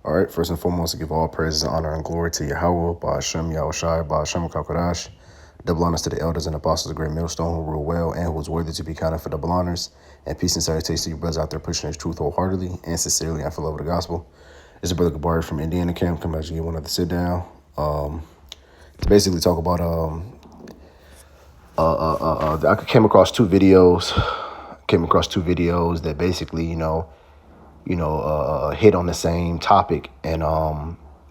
All right, first and foremost, I give all praises, honor, and glory to Yahweh, Ba'ashem, Yahushai, Ba'ashem, Kakodash. Double honors to the elders and apostles of Great Millstone who rule well and who is worthy to be counted for double honors. And peace and salutations to you brothers out there pushing this truth wholeheartedly and sincerely and for love of the gospel. It's a brother Gabari from Indiana camp. Come back to get one other sit down. To basically talk about I came across two videos. That basically, hit on the same topic, and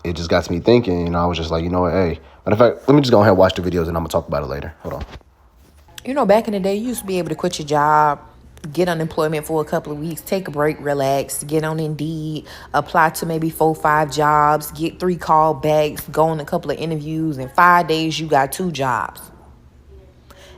it just got me thinking. I was just like, hey, matter of fact, let me just go ahead and watch the videos, and I'm gonna talk about it later. Hold on. Back in the day, you used to be able to quit your job, get unemployment for a couple of weeks, take a break, relax, get on Indeed, apply to maybe 4 or 5 jobs, get 3 callbacks, go on a couple of interviews. In 5 days, you got 2 jobs.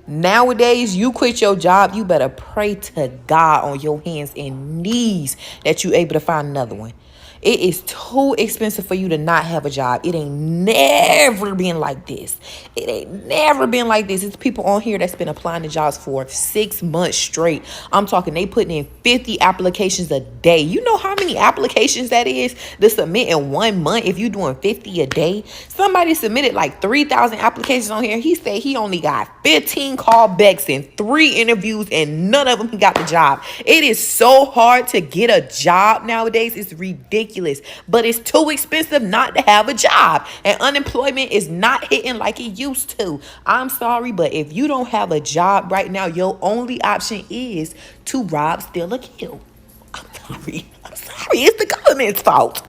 Nowadays, you quit your job, you better pray to God on your hands and knees that you able to find another one. It is too expensive for you to not have a job. It ain't never been like this. It ain't never been like this. It's people on here that's been applying to jobs for 6 months straight. I'm talking they putting in 50 applications a day. You know how many applications that is to submit in 1 month if you doing 50 a day? Somebody submitted like 3,000 applications on here. He said he only got 15 callbacks and 3 interviews, and none of them he got the job. It is so hard to get a job nowadays. It's ridiculous. But it's too expensive not to have a job. And unemployment is not hitting like it used to. I'm sorry, but if you don't have a job right now, your only option is to rob, steal, or kill. I'm sorry. It's the government's fault.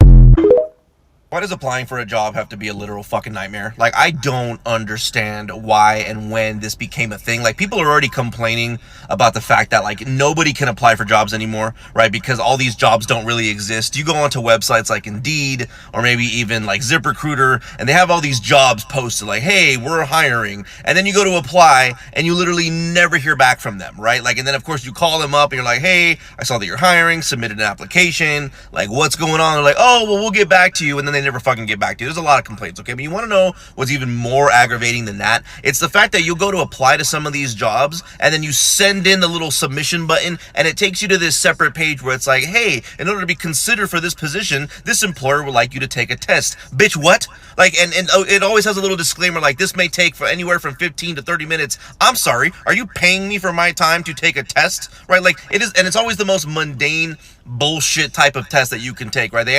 Why does applying for a job have to be a literal fucking nightmare? Like, I don't understand why and when this became a thing. Like, people are already complaining about the fact that, like, nobody can apply for jobs anymore, right? Because all these jobs don't really exist. You go onto websites like Indeed or maybe even like ZipRecruiter, and they have all these jobs posted like, hey, we're hiring. And then you go to apply and you literally never hear back from them, right? Like, and then of course you call them up and you're like, hey, I saw that you're hiring, submitted an application. Like, what's going on? They're like, oh, well, we'll get back to you. And then they never fucking get back to you. There's a lot of complaints, okay? But you want to know what's even more aggravating than that? It's the fact that you'll go to apply to some of these jobs and then you send in the little submission button and it takes you to this separate page where it's like, hey, in order to be considered for this position, this employer would like you to take a test. Bitch, what? Like, and it always has a little disclaimer like, this may take for anywhere from 15 to 30 minutes. I'm sorry, are you paying me for my time to take a test? Right? Like, it is, and it's always the most mundane bullshit type of test that you can take, right? They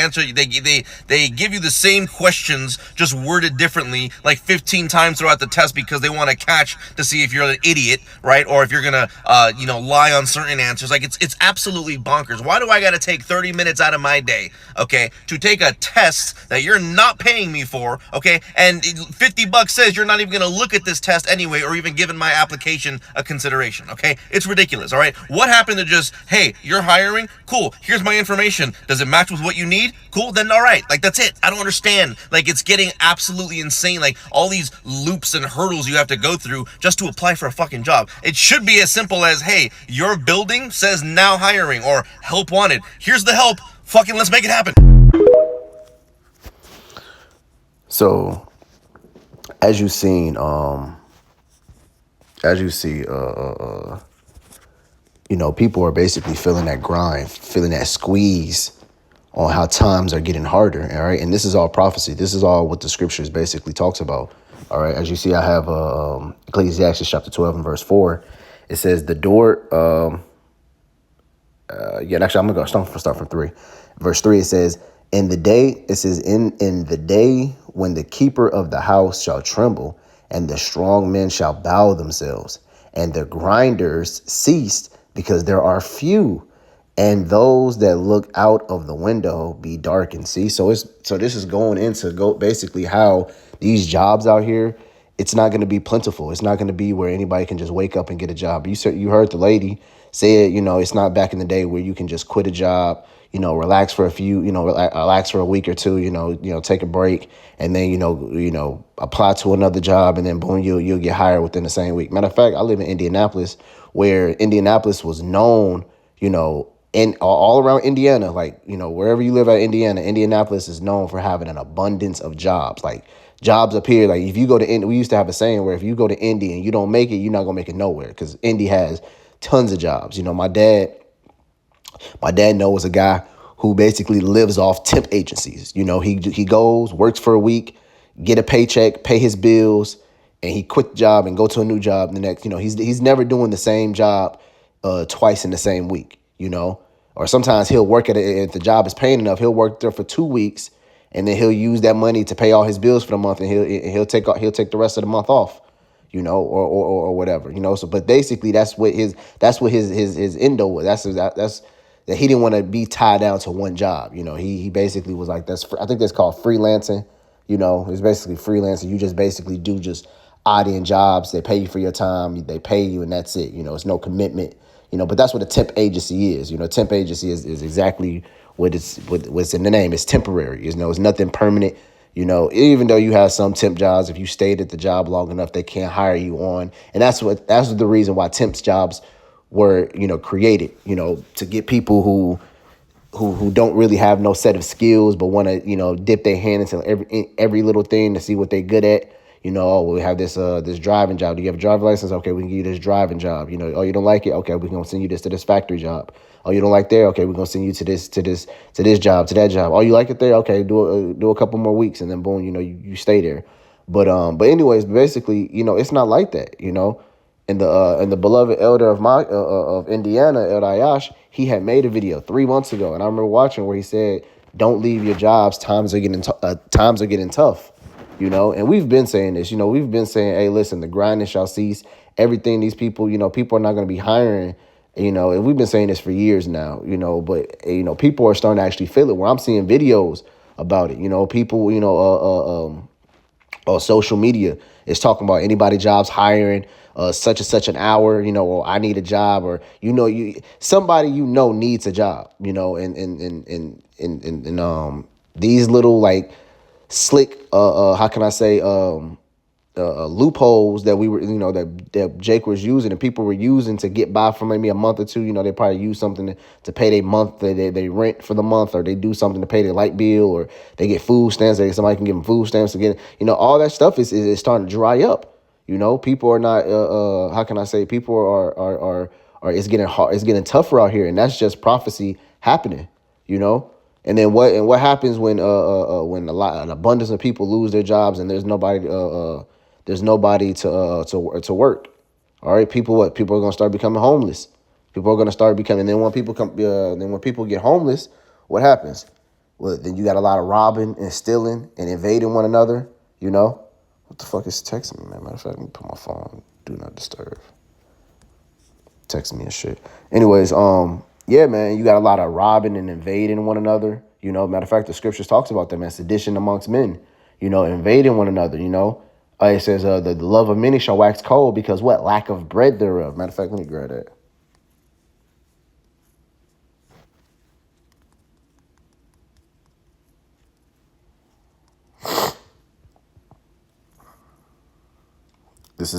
give you the same questions, just worded differently, like 15 times throughout the test because they want to catch to see if you're an idiot, right? Or if you're gonna, lie on certain answers. Like, it's absolutely bonkers. Why do I gotta take 30 minutes out of my day, okay, to take a test that you're not paying me for, okay? And $50 says you're not even gonna look at this test anyway, or even giving my application a consideration, okay? It's ridiculous, all right? What happened to just, hey, you're hiring? Cool. Here's my information. Does it match with what you need? Cool. Then all right. Like, that's it. I don't understand. Like, it's getting absolutely insane. Like, all these loops and hurdles you have to go through just to apply for a fucking job. It should be as simple as, hey, your building says now hiring or help wanted. Here's the help. Fucking let's make it happen. So, as you see, people are basically feeling that grind, feeling that squeeze on how times are getting harder. All right. And this is all prophecy. This is all what the scriptures basically talks about. All right. As you see, I have Ecclesiastes chapter 12 and verse 4. It says the door. Actually, I'm going to start from 3. Verse 3, it says, in the day when the keeper of the house shall tremble, and the strong men shall bow themselves, and the grinders ceased, because there are few, and those that look out of the window be darkened. See, so this is going into basically how these jobs out here, it's not going to be plentiful. It's not going to be where anybody can just wake up and get a job. You heard the lady say it, it's not back in the day where you can just quit a job, relax for relax for a week or two, take a break, and then, apply to another job, and then boom, you'll get hired within the same week. Matter of fact, I live in Indianapolis, where Indianapolis was known, in all around Indiana, like, wherever you live at Indianapolis is known for having an abundance of jobs. Like, jobs up here, like if you go to Indy, we used to have a saying where if you go to Indy and you don't make it, you're not gonna make it nowhere, because Indy has tons of jobs. My dad knows a guy who basically lives off temp agencies. You know, he goes, works for a week, get a paycheck, pay his bills, and he quit the job and go to a new job the next. You know, he's never doing the same job twice in the same week. You know, or sometimes he'll work at it if the job is paying enough. He'll work there for 2 weeks, and then he'll use that money to pay all his bills for the month, and he'll take the rest of the month off. You know, or whatever. You know, so but basically that's what his endo was. That's that he didn't want to be tied down to one job. You know, he basically was like, I think that's called freelancing. You know, it's basically freelancing. You just basically do just odd end jobs. They pay you for your time. They pay you, and that's it. You know, it's no commitment. You know, but that's what a temp agency is. You know, temp agency is exactly what's in the name. It's temporary. You know, it's nothing permanent. You know, even though you have some temp jobs, if you stayed at the job long enough, they can't hire you on. And that's the reason why temp jobs were, you know, created, you know, to get people who don't really have no set of skills, but want to, you know, dip their hand into every little thing to see what they're good at. You know, oh, we have this driving job. Do you have a driver's license? Okay, we can give you this driving job. You know, oh, you don't like it? Okay, we're gonna send you to this factory job. Oh, you don't like there? Okay, we're gonna send you to this job, to that job. Oh, you like it there? Okay, do a couple more weeks, and then boom, you know, you stay there. But anyways, basically, you know, it's not like that. You know, and the beloved elder of Indiana, Elder Ayash, he had made a video 3 months ago, and I remember watching where he said, "Don't leave your jobs. Times are getting tough." You know, and we've been saying this. You know, we've been saying, "Hey, listen, the grinding shall cease." Everything these people, you know, people are not going to be hiring. You know, and we've been saying this for years now. You know, but you know, people are starting to actually feel it. Where I'm seeing videos about it. You know, people, you know, social media is talking about anybody jobs hiring such and such an hour, you know, or I need a job, or you know, somebody you know needs a job, you know, and these little like slick how can I say loopholes that we were, you know, that Jake was using and people were using to get by for maybe a month or two. You know, they probably use something to pay their month, they rent for the month, or they do something to pay their light bill, or they get food stamps. Somebody can give them food stamps to get, you know, all that stuff is starting to dry up. You know, people are not how can I say, people are it's getting hard, it's getting tougher out here, and that's just prophecy happening. You know. And then what happens when an abundance of people lose their jobs and there's nobody to work. All right, people are going to start becoming homeless. People are going to start becoming. And then when people get homeless, what happens? Well, then you got a lot of robbing and stealing and invading one another. You know, what the fuck is texting me, man? Matter of fact, let me put my phone on do not disturb. Text me and shit. Anyways, yeah, man, you got a lot of robbing and invading one another. You know, matter of fact, the scriptures talks about that, man. Sedition amongst men, you know, invading one another, you know. It says the love of many shall wax cold because what? Lack of bread thereof. Matter of fact, let me grab that. This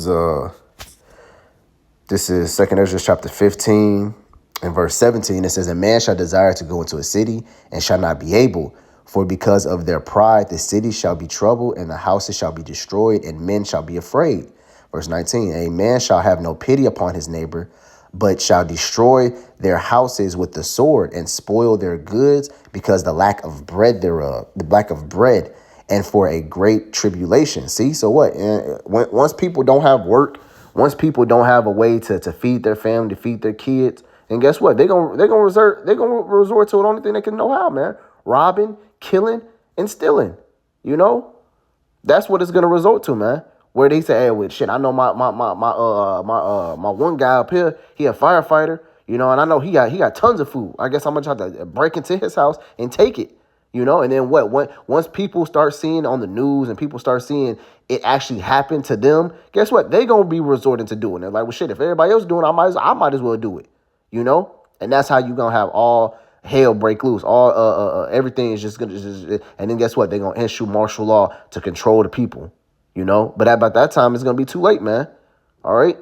is 2 Ezra chapter 15 and verse 17. It says, "A man shall desire to go into a city and shall not be able, for because of their pride the city shall be troubled, and the houses shall be destroyed, and men shall be afraid." Verse 19, "A man shall have no pity upon his neighbor, but shall destroy their houses with the sword and spoil their goods because the lack of bread thereof, the lack of bread, and for a great tribulation." See, so what? Once people don't have work, once people don't have a way to feed their family, to feed their kids, and guess what? They're gonna resort to the only thing they can know how, man. Robbing, killing, and stealing. You know? That's what it's gonna resort to, man. Where they say, "Hey, well, shit, I know my one guy up here, he a firefighter, you know, and I know he got tons of food. I guess I'm gonna try to break into his house and take it." You know, and then once people start seeing on the news and people start seeing it actually happen to them, guess what? They gonna be resorting to doing it. Like, well, shit, if everybody else doing it, I might as well do it. You know, and that's how you gonna have all hell break loose. All everything is just gonna and then guess what? They're gonna issue martial law to control the people. You know, but about that time it's gonna be too late, man. All right.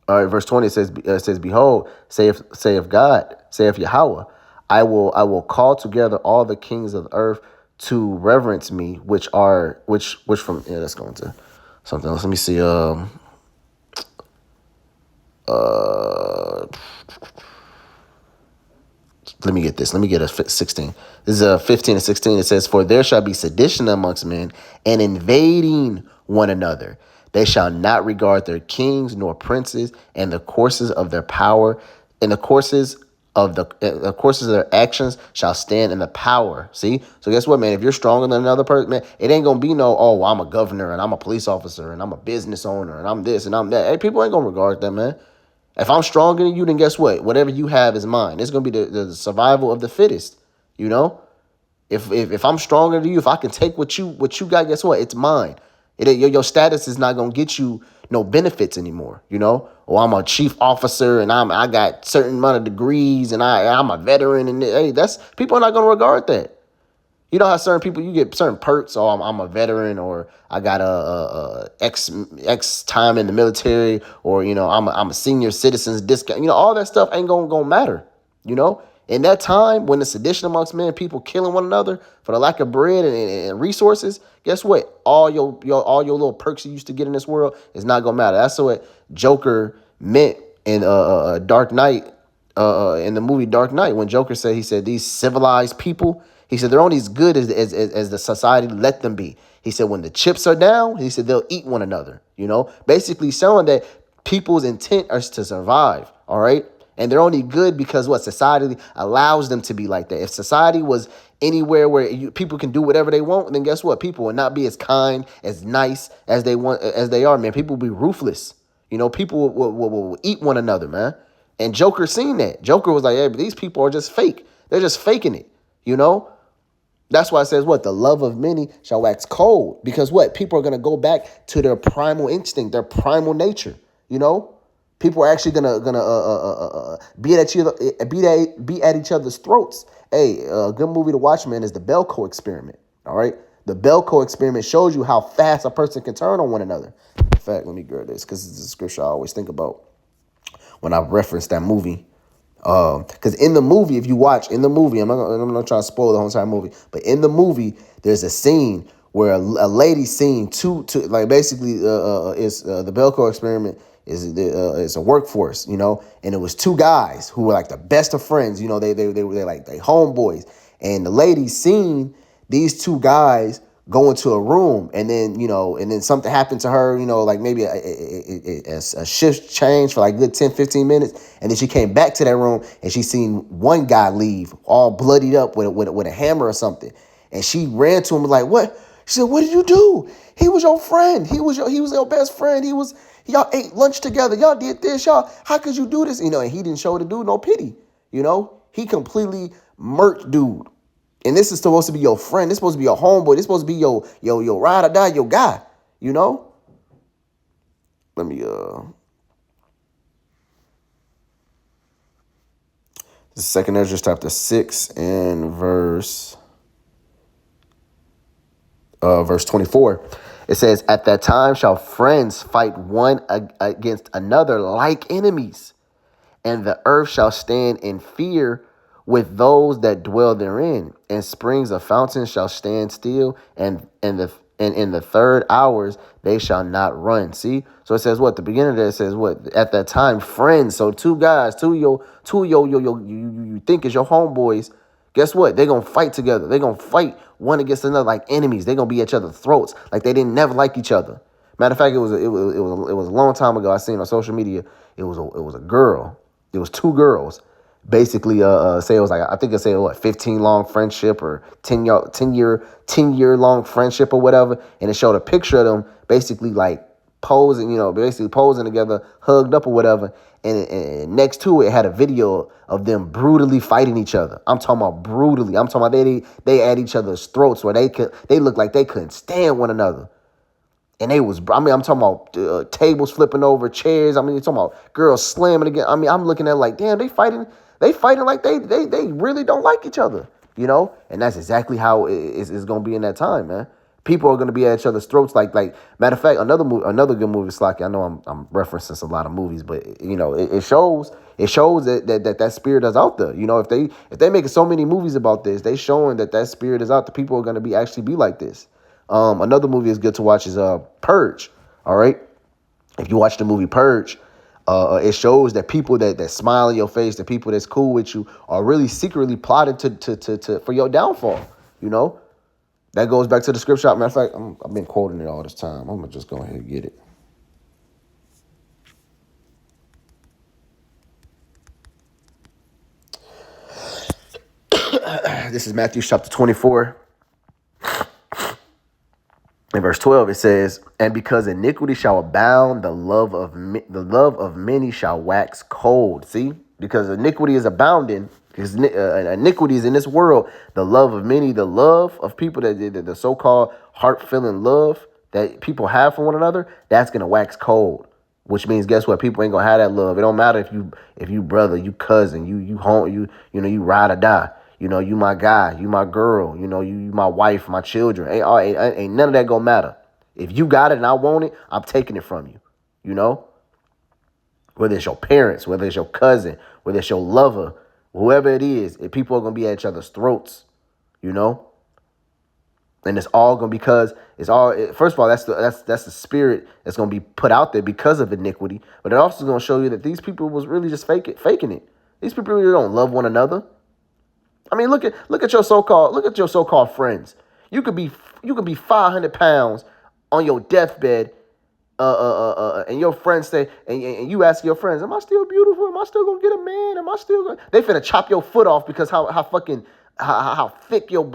All right, verse 20 says, "Behold, saith God, saith Yahweh, I will call together all the kings of the earth to reverence me, which from let's go into something else. Let me see. Let me get this. Let me get a 16. This is a 15 and 16. It says, "For there shall be sedition amongst men, and invading one another. They shall not regard their kings nor princes, and the courses of their power, and the courses of their actions shall stand in the power." See? So guess what, man? If you're stronger than another person, man, it ain't gonna be no, oh, well, I'm a governor and I'm a police officer and I'm a business owner and I'm this and I'm that. Hey, people ain't gonna regard that, man. If I'm stronger than you, then guess what? Whatever you have is mine. It's gonna be the survival of the fittest. You know, if I'm stronger than you, if I can take what you got, guess what? It's mine. Your status is not gonna get you no benefits anymore. You know, or I'm a chief officer and I got certain amount of degrees and I'm a veteran and hey, that's people are not gonna regard that. You know how certain people you get certain perks. Oh, I'm a veteran, or I got a X time in the military, or you know I'm a senior citizen's discount. You know all that stuff ain't gonna matter. You know, in that time when the sedition amongst men, people killing one another for the lack of bread and resources. Guess what? All your little perks you used to get in this world is not gonna matter. That's what Joker meant in Dark Knight. In the movie Dark Knight, when Joker said, he said, these civilized people, he said, they're only as good as the society let them be. He said, when the chips are down, he said, they'll eat one another, you know, basically showing that people's intent is to survive. All right. And they're only good because what society allows them to be like that. If society was anywhere where people can do whatever they want, then guess what? People will not be as kind, as nice as they are, man. People will be ruthless. You know, people will eat one another, man. And Joker seen that. Joker was like, hey, but these people are just fake. They're just faking it, you know? That's why it says what? The love of many shall wax cold. Because what? People are going to go back to their primal instinct, their primal nature, you know? People are actually gonna be at each other's throats. Hey, a good movie to watch, man, is the Belko Experiment, all right? The Belko Experiment shows you how fast a person can turn on one another. In fact, let me grab this because it's a scripture I always think about when I reference that movie. Because in the movie, if you watch in the movie, I'm not trying to spoil the whole entire movie, but in the movie, there's a scene where a lady seen two like basically is the Belko Experiment is a workforce, you know, and it was two guys who were like the best of friends, you know, they were like they homeboys, and the lady seen these two guys go into a room, and then, you know, and then something happened to her, you know, like maybe a shift change for like good 10-15 minutes. And then she came back to that room and she seen one guy leave all bloodied up with a hammer or something. And she ran to him and like, what? She said, what did you do? He was your friend. He was your best friend. Y'all ate lunch together. Y'all did this. How could you do this? You know, and he didn't show the dude no pity. You know, he completely murked dude. And this is supposed to be your friend. This is supposed to be your homeboy. This is supposed to be your ride or die, your guy. You know? Let me the second Ezra chapter 6 and verse 24. It says, at that time shall friends fight one against another like enemies, and the earth shall stand in fear with those that dwell therein, and springs of fountains shall stand still, and in the third hours they shall not run. See, so it says what the beginning of that says what at that time friends. So two guys, you think is your homeboys. Guess what? They're gonna fight together. They're gonna fight one against another like enemies. They're gonna be at each other's throats like they didn't never like each other. Matter of fact, it was a long time ago. I seen on social media. It was a girl. It was two girls. Basically, say it was like I think it said what 15 long friendship or 10 year long friendship or whatever, and it showed a picture of them basically like posing, you know, basically posing together, hugged up or whatever, and next to it had a video of them brutally fighting each other. I'm talking about brutally. I'm talking about they at each other's throats where they looked like they couldn't stand one another. And I'm talking about tables flipping over, chairs. I mean, you're talking about girls slamming again. I mean, I'm looking at like, damn, they fighting like they really don't like each other, you know? And that's exactly how it's going to be in that time, man. People are going to be at each other's throats. Like matter of fact, another good movie, Slocky. I know I'm referencing a lot of movies, but you know, it shows that spirit is out there. You know, if they making so many movies about this, they showing that spirit is out there. People are going to actually be like this. Another movie is good to watch is Purge. All right, if you watch the movie Purge, It shows that people that smile in your face, the people that's cool with you, are really secretly plotting to for your downfall. You know, that goes back to the scripture. Matter of fact, I've been quoting it all this time. I'm gonna just go ahead and get it. This is Matthew chapter 24. In verse 12, it says, "And because iniquity shall abound, the love of many shall wax cold." See, because iniquity is abounding, because iniquity is in this world, the love of many, the love of people, that the so-called heart-filling love that people have for one another, that's gonna wax cold. Which means, guess what? People ain't gonna have that love. It don't matter if you brother, you cousin, you home, you ride or die. You my guy, you my girl, you my wife, my children. Ain't none of that gonna matter. If you got it and I want it, I'm taking it from you. Whether it's your parents, whether it's your cousin, whether it's your lover, whoever it is, if people are gonna be at each other's throats, and it's all gonna because it's all. First of all, that's the spirit that's gonna be put out there because of iniquity. But it also is gonna show you that these people was really just faking it. These people really don't love one another. I mean, look at your so-called friends. You could be 500 pounds on your deathbed, and your friends say, and you ask your friends, "Am I still beautiful? Am I still gonna get a man? Am I still gonna?" They finna chop your foot off because how thick your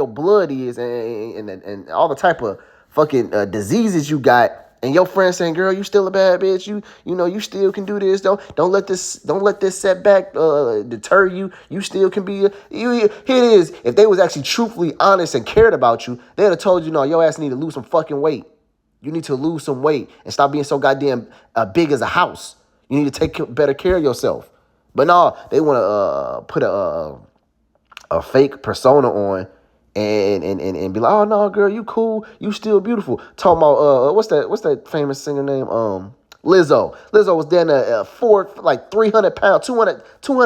blood is and all the type of fucking diseases you got. And your friend saying, "Girl, you still a bad bitch. You still can do this. Don't let this setback deter you. You still can be here it is." If they was actually truthfully honest and cared about you, they'd have told you, "No, your ass need to lose some fucking weight. You need to lose some weight and stop being so goddamn big as a house. You need to take better care of yourself." But no, they want to put a fake persona on and be like, "Oh no, girl, you cool, you still beautiful." Talking about what's that famous singer name? Lizzo. Lizzo was down at 300 pounds, 200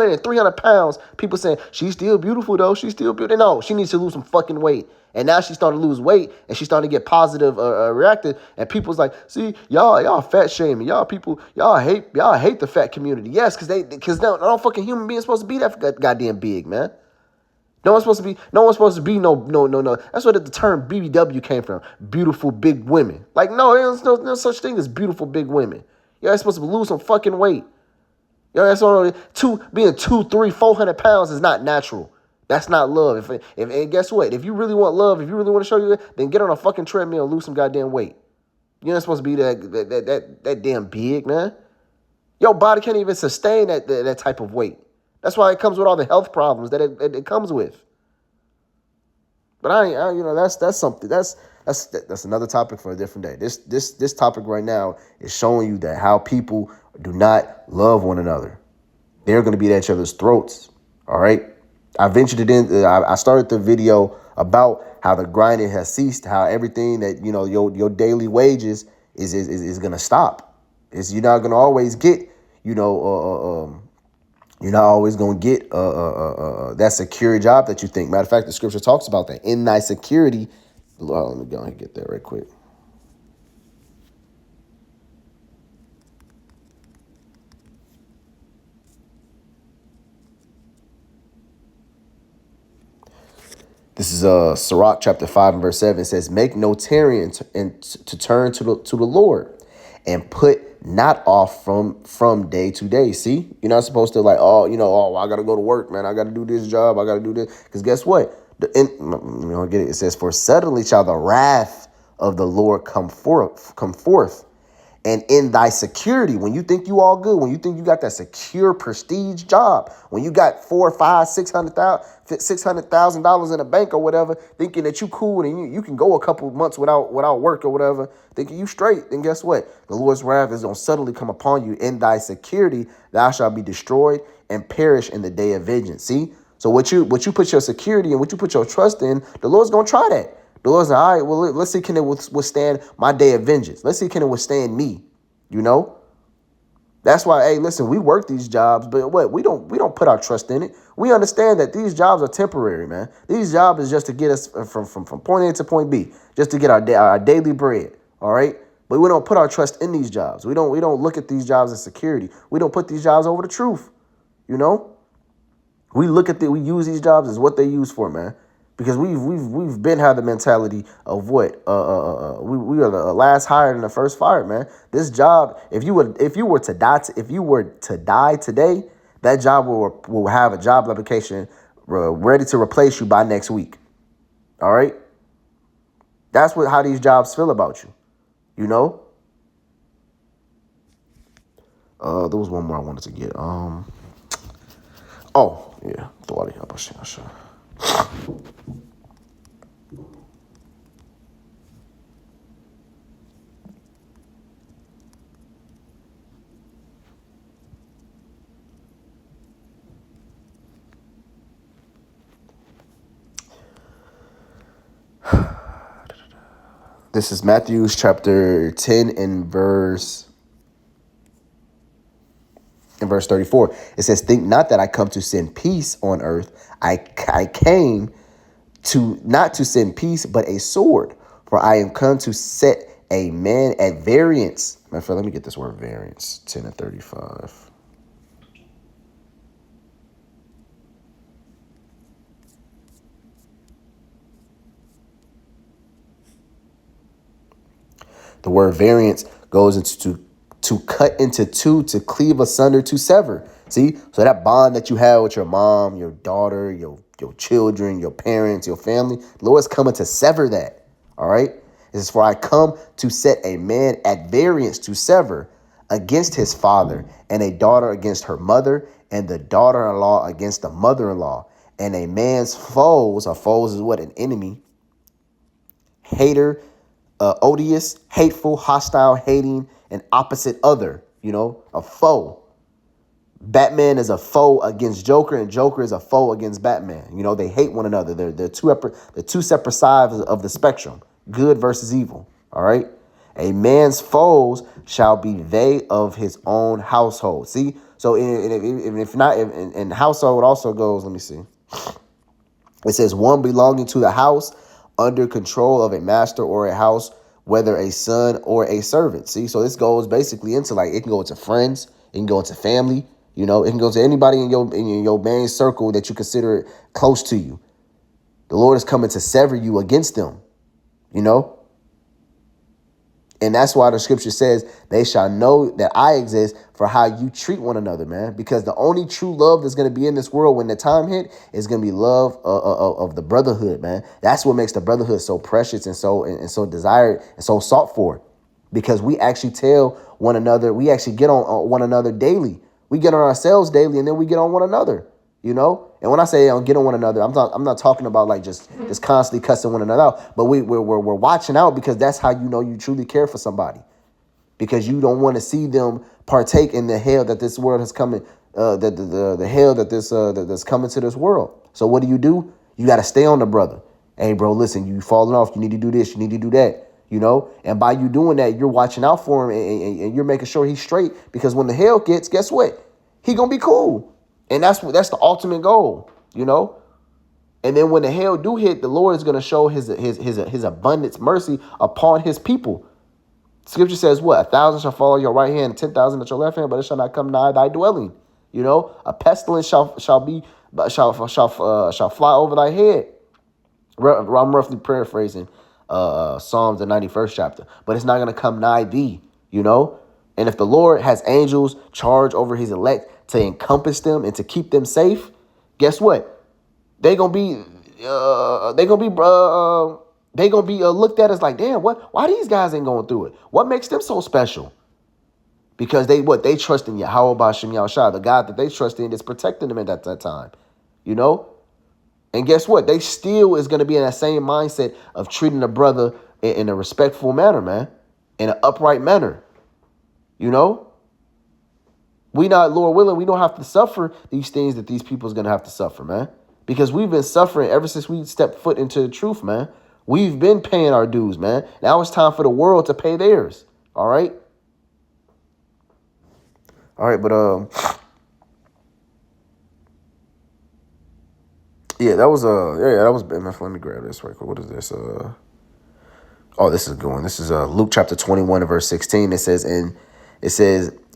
and 300 pounds. People saying she's still beautiful though. She's still beautiful. No, she needs to lose some fucking weight. And now she's starting to lose weight, and she's starting to get positive reacted. And people's like, "See, y'all fat shaming. Y'all hate the fat community." Yes, because no fucking human being supposed to be that goddamn big, man. No one's supposed to be no. That's where the term BBW came from. Beautiful big women. Like, no, there's no such thing as beautiful big women. You're supposed to lose some fucking weight. That's all. Being 200, 300, 400 pounds is not natural. That's not love. And guess what? If you really want love, if you really want to show you that, then get on a fucking treadmill and lose some goddamn weight. You're not supposed to be that damn big, man. Your body can't even sustain that type of weight. That's why it comes with all the health problems that it comes with. But that's something that's another topic for a different day. This topic right now is showing you that how people do not love one another. They're going to be at each other's throats. All right. I ventured it in. I started the video about how the grinding has ceased, how everything that your daily wages is going to stop. You're not going to always get You're not always going to get that secure job that you think. Matter of fact, the scripture talks about that. In thy security, let me go ahead and get there right quick. This is Sirach chapter 5 and verse 7. It says, "Make no tarrying to turn to the Lord, and put not off from day to day." See, you're not supposed to I got to go to work, man. I got to do this job. I got to do this. Because guess what? Get it. It says, "For suddenly shall the wrath of the Lord come forth. And in thy security," when you think you all good, when you think you got that secure prestige job, when you got $400,000, $500,000, $600,000 in a bank or whatever, thinking that you cool and you can go a couple months without work or whatever, thinking you straight, then guess what? The Lord's wrath is going to suddenly come upon you. In thy security, thou shalt be destroyed and perish in the day of vengeance. See? So what you put your security and what you put your trust in, the Lord's going to try that. The Lord's like, all right, well, let's see, can it withstand my day of vengeance? Let's see, can it withstand me? That's why, hey, listen, we work these jobs, but what? We don't put our trust in it. We understand that these jobs are temporary, man. These jobs is just to get us from point A to point B, just to get our daily bread, all right? But we don't put our trust in these jobs. We don't look at these jobs as security. We don't put these jobs over the truth. You know? We use these jobs as what they use for, man. Because we've been had the mentality of what we are the last hired and the first fired, man. This job, if you were to die today, that job will have a job application ready to replace you by next week. All right, that's how these jobs feel about you. You know. There was one more I wanted to get. Oh yeah, this is Matthew chapter 10 and verse 34. It says, "Think not that I come to send peace on earth. I came to not to send peace, but a sword. For I am come to set a man at variance." Matter of fact, let me get this word variance. 10 and 35. The word variance goes into to cut into two, to cleave asunder, to sever. See, so that bond that you have with your mom, your daughter, your children, your parents, your family, the Lord's coming to sever that. All right. This is, for I come to set a man at variance, to sever, against his father, and a daughter against her mother, and the daughter-in-law against the mother-in-law. And a man's foes, is what? An enemy, hater, odious, hateful, hostile, hating, and opposite other, a foe. Batman is a foe against Joker, and Joker is a foe against Batman. They hate one another. They're two separate sides of the spectrum, good versus evil. All right. A man's foes shall be they of his own household. See, so in household also goes, let me see. It says one belonging to the house, under control of a master or a house, whether a son or a servant. See, so this goes basically into, like, it can go into friends, it can go into family, it can go to anybody in your main circle that you consider close to you. The Lord is coming to sever you against them, And that's why the scripture says they shall know that I exist for how you treat one another, man. Because the only true love that's going to be in this world when the time hit is going to be love of the brotherhood, man. That's what makes the brotherhood so precious and so desired and so sought for. Because we actually tell one another, we actually get on one another daily. We get on ourselves daily, and then we get on one another. And when I say get on one another, I'm not talking about like just constantly cussing one another out, but we're watching out, because that's how you truly care for somebody, because you don't want to see them partake in the hell that this world has coming, the hell that's coming to this world. So what do? You got to stay on the brother. Hey, bro, listen, you falling off. You need to do this. You need to do that. And by you doing that, you're watching out for him, and you're making sure he's straight, because when the hell gets, guess what? He gonna be cool. And that's the ultimate goal, And then when the hell do hit, the Lord is going to show his abundance mercy upon his people. Scripture says what? 1,000 shall fall at your right hand, 10,000 at your left hand, but it shall not come nigh thy dwelling. A pestilence shall fly over thy head. I'm roughly paraphrasing Psalms, the 91st chapter, but it's not going to come nigh thee, And if the Lord has angels charge over his elect to encompass them and to keep them safe, guess what? They gonna be looked at as like, damn, why these guys ain't going through it? What makes them so special? Because they trust in Yahweh B'Shem Yahushua, the God that they trust in is protecting them at that time, And guess what? They still is gonna be in that same mindset of treating a brother in a respectful manner, man, in an upright manner, We not, Lord willing, we don't have to suffer these things that these people is going to have to suffer, man. Because we've been suffering ever since we stepped foot into the truth, man. We've been paying our dues, man. Now it's time for the world to pay theirs. All right? All right, but yeah, that was let me grab this right quick. What is this? Oh, this is a good one. This is Luke chapter 21 and verse 16.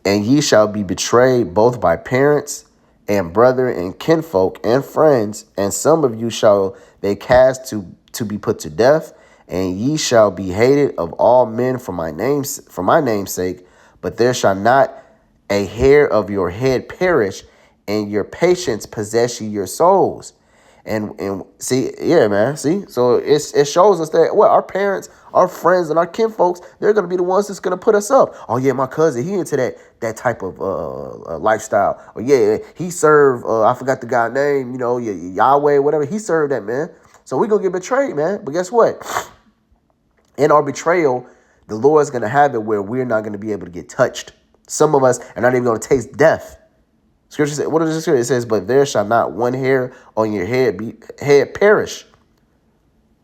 And ye shall be betrayed both by parents and brethren and kinfolk and friends, and some of you shall they cast to be put to death, and ye shall be hated of all men for my name's sake, but there shall not a hair of your head perish, and your patience possess ye your souls. And see, yeah, man, see, so it shows us that our parents, our friends, and our kinfolks, they're gonna be the ones that's gonna put us up. Oh yeah, my cousin, he into that type of lifestyle. Oh yeah, he served I forgot the guy's name, Yahweh, whatever. He served that, man. So we gonna get betrayed, man. But guess what? In our betrayal, the Lord's gonna have it where we're not gonna be able to get touched. Some of us are not even gonna taste death. Scripture says, what does the scripture? It says, but there shall not one hair on your head perish.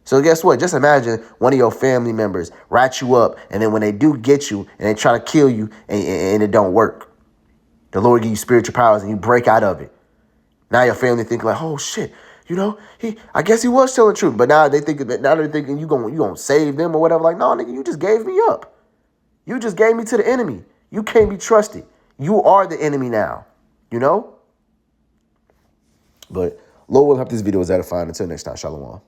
So guess what? Just imagine one of your family members rat you up, and then when they do get you and they try to kill you and it don't work, the Lord give you spiritual powers and you break out of it. Now your family think like, oh shit, I guess he was telling the truth. But now they're thinking you gonna save them or whatever. Like, no, nigga, you just gave me up. You just gave me to the enemy. You can't be trusted. You are the enemy now. But Lord will hope this video was edifying. Until next time, shalom.